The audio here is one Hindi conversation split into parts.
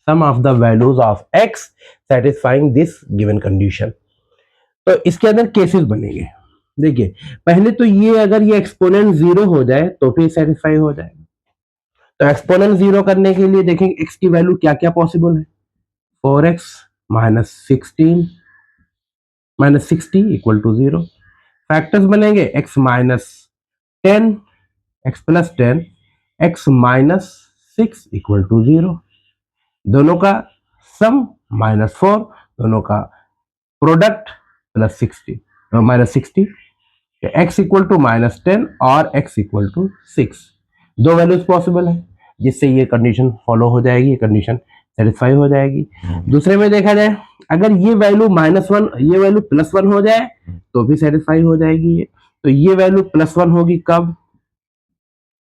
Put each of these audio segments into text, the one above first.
Some of the values of x satisfying this given condition. तो इसके अंदर केसेस बनेंगे। देखिए पहले तो ये अगर ये एक्सपोनेंट 0 हो जाए तो फिर सेटिस्फाई हो जाएगा। तो एक्सपोनेंट 0 करने के लिए देखेंगे x की वैल्यू क्या क्या पॉसिबल है। 4x minus 60 equal to 0। Factors बनेंगे x minus 10, x plus 10, x minus 6 equal to 0। दोनों का सम -4, दोनों का product plus 60 minus 60, x equal to -10 और x इक्वल टू 6। दो वैल्यूज पॉसिबल है जिससे ये कंडीशन फॉलो हो जाएगी, ये कंडीशन सेटिस्फाई हो जाएगी। दूसरे में देखा जाए अगर ये वैल्यू -1 ये वैल्यू +1 हो जाए तो भी सेटिस्फाई हो जाएगी ये। तो ये वैल्यू +1 होगी कब,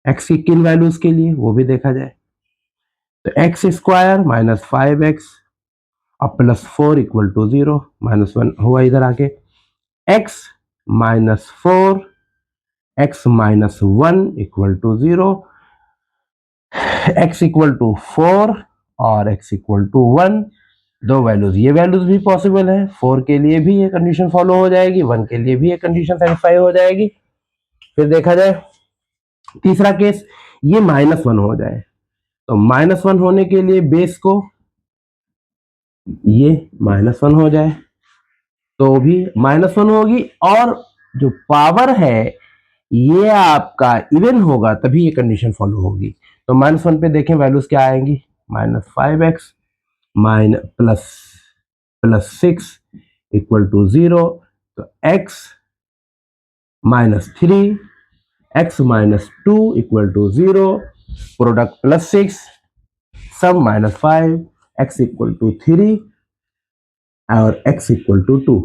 x की किन वैल्यूज के लिए वो भी देखा जाए। तो x स्क्वायर माइनस 5x और +4 इक्वल टू 0, -1 हुआ इधर आके। x minus 4, x minus 1 equal to 0, x equal to 4 और x इक्वल टू 1। दो वैल्यूज, ये वैल्यूज भी पॉसिबल है। 4 के लिए भी ये कंडीशन फॉलो हो जाएगी, 1 के लिए भी ये कंडीशन सेटिस्फाई हो जाएगी। फिर देखा जाए तीसरा केस, ये -1 हो जाए। तो -1 होने के लिए बेस को ये -1 हो जाए तो भी -1 होगी, और जो पावर है ये आपका इवन होगा तभी ये कंडीशन फॉलो होगी। तो -1 पे देखें वैल्यूज क्या आएंगी, -5x प्लस 6 इक्वल टू 0। तो x -3, x -2 equal to 0, product +6, sum -5, x equal to 3 और x इक्वल टू 2।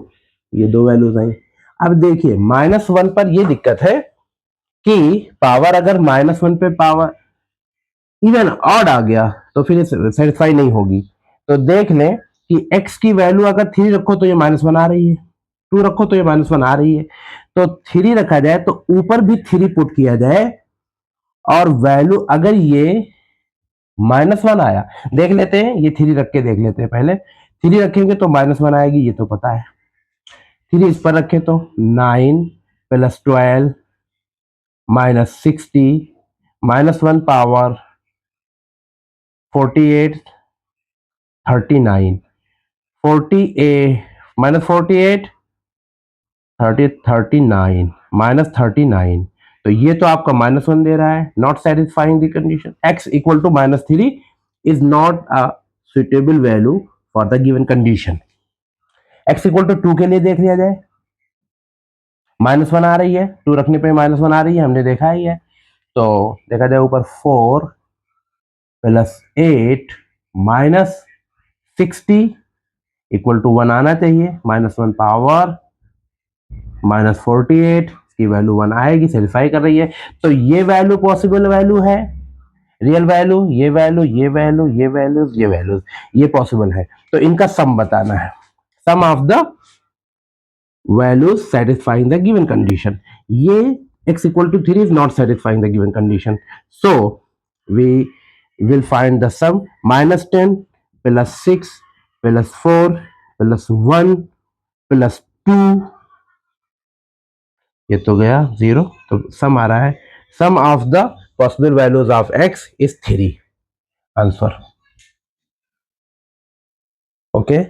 ये दो वैल्यूज आई। अब देखिए -1 पर ये दिक्कत है कि पावर अगर -1 पे पावर इवन ऑड आ गया तो फिर सेटिस्फाई नहीं होगी। तो देख लें कि x की वैल्यू अगर 3 रखो तो ये -1 आ रही है, 2 रखो तो ये -1 आ रही है। तो 3 रखा जाए तो ऊपर भी 3 पुट किया जाए, और वैल्यू अगर ये -1 आया, देख लेते हैं ये 3 रख के देख लेते हैं। पहले 3 रखेंगे तो -1 आएगी, ये तो पता है। 3 इस पर रखे तो 9 + 12 -60 -1 पावर 48 39 48 -48 39 -39। तो ये तो आपका -1 दे रहा है, not satisfying the condition. x equal to -3 is not a suitable value for the given condition. x equal to 2 के लिए देख लिया जाए, -1 आ रही है, 2 रखने पे -1 आ रही है, हमने देखा ही है। तो देखा जाए ऊपर 4 + 8 -60 इक्वल टू 1 आना चाहिए, -1 पावर -48 की वैल्यू 1 आएगी, सेटिस्फाई कर रही है। तो ये वैल्यू पॉसिबल वैल्यू है, रियल वैल्यू, ये वैल्यू, ये वैल्यू, ये वैल्यूज, ये वैल्यूज, ये पॉसिबल है। तो इनका सम बताना है, sum of the values satisfying the given condition. ये x equal to 3 is not satisfying the given condition, so we will find the sum -10 + 6 + 4 + 1 + 2, ये तो गया 0। तो सम आ रहा है, sum of the possible values of x is 3 answer. Okay